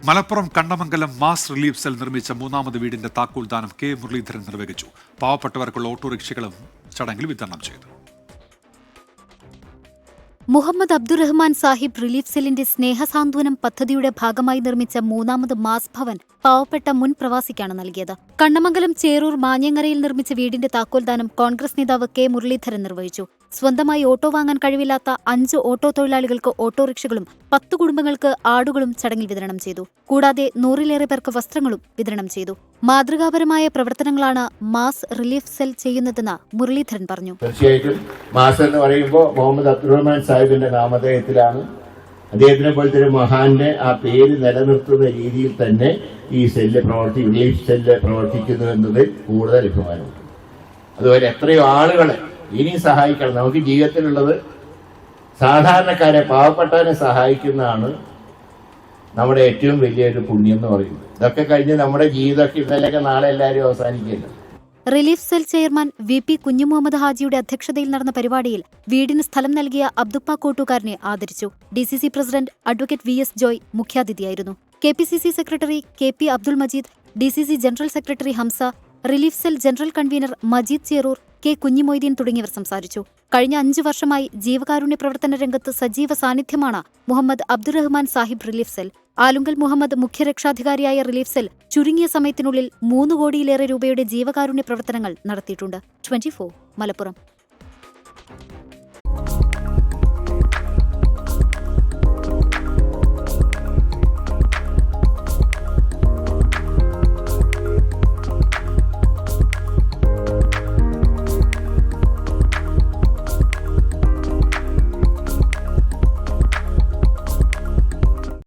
Malappuram Kannamangalam mass relief cell നിർമ്മിച്ച മൂന്നാമത് വീടിന്റെ താക്കോൽദാനം കെ മുരളീധരൻ നിർവഹിച്ചു. പാവപ്പെട്ടവർക്കുള്ള ഓട്ടോറിക്ഷകളും ചടങ്ങിൽ വിതരണം ചെയ്തു. മുഹമ്മദ് അബ്ദുറഹ്മാൻ സാഹിബ് റിലീഫ് സെല്ലിന്റെ സ്നേഹസാന്ത്വനം പദ്ധതിയുടെ ഭാഗമായി നിർമ്മിച്ച മൂന്നാമത് മാസ് ഭവൻ പാവപ്പെട്ട മുൻ പ്രവാസിക്കാണ് നൽകിയത്. കണ്ണമംഗലം ചേറൂർ മാഞ്ഞങ്ങരയിൽ നിർമ്മിച്ച വീടിന്റെ താക്കോൽദാനം കോൺഗ്രസ് നേതാവ് കെ മുരളീധരൻ നിർവഹിച്ചു. സ്വന്തമായി ഓട്ടോ വാങ്ങാൻ കഴിവില്ലാത്ത 5 ഓട്ടോ തൊഴിലാളികൾക്ക് ഓട്ടോറിക്ഷകളും 10 കുടുംബങ്ങൾക്ക് ആടുകളും ചടങ്ങിൽ വിതരണം ചെയ്തു. കൂടാതെ 100-ലേറെ പേർക്ക് വസ്ത്രങ്ങളും വിതരണം ചെയ്തു. മാതൃകാപരമായ പ്രവർത്തനങ്ങളാണ് മാസ് റിലീഫ് സെൽ ചെയ്യുന്നതെന്ന് മുരളീധരൻ പറഞ്ഞു. തീർച്ചയായിട്ടും മാസ് എന്ന് പറയുമ്പോൾ മുഹമ്മദ് അബ്ദുറഹ്മാൻ സാഹിബിന്റെ നാമധേയത്തിലാണ്. അദ്ദേഹത്തിനെ പോലത്തെ ഒരു മഹാന്റെ ആ പേര് നിലനിർത്തുന്ന രീതിയിൽ തന്നെ ഈ റിലീഫ് സെല്ല് പ്രവർത്തിക്കുന്നു എന്നത് കൂടുതൽ അഭിമാനമുണ്ട്. അതുപോലെ എത്രയോ ആളുകളെ ഇനി സഹായിക്കണം. നമുക്ക് ജീവിതത്തിലുള്ളത് സാധാരണക്കാരെ, പാവപ്പെട്ടവരെ സഹായിക്കുന്നതാണ് നമ്മുടെ ഏറ്റവും വലിയൊരു പുണ്യം എന്ന് പറയുന്നത്. ഇതൊക്കെ കഴിഞ്ഞ് നമ്മുടെ ജീവിതമൊക്കെ ഇന്നലെയൊക്കെ നാളെ എല്ലാവരും അവസാനിക്കില്ല. Relief cell chairman VP Kunjumuhammad ഹാജിയുടെ അധ്യക്ഷതയിൽ നടന്ന പരിപാടിയിൽ വീടിന് സ്ഥലം നൽകിയ അബ്ദുപ്പ കോട്ടൂക്കാരനെ ആദരിച്ചു. DCC president advocate VS Joy മുഖ്യാതിഥിയായിരുന്നു. KPCC secretary KP Abdul Majeed, DCC general secretary Hamza, relief cell general convener Majeed Cheroor, K Kunhimoideen തുടങ്ങിയവർ സംസാരിച്ചു. കഴിഞ്ഞ 5 വർഷമായി ജീവകാരുണ്യ പ്രവർത്തന രംഗത്ത് സജീവ സാന്നിധ്യമാണ് മുഹമ്മദ് അബ്ദുറഹ്മാൻ സാഹിബ് റിലീഫ് സെൽ. ആലുങ്കൽ മുഹമ്മദ് മുഖ്യരക്ഷാധികാരിയായ റിലീഫ് സെൽ ചുരുങ്ങിയ സമയത്തിനുള്ളിൽ 3 കോടിയിലേറെ രൂപയുടെ ജീവകാരുണ്യ പ്രവർത്തനങ്ങൾ നടത്തിയിട്ടുണ്ട്. 24 മലപ്പുറം.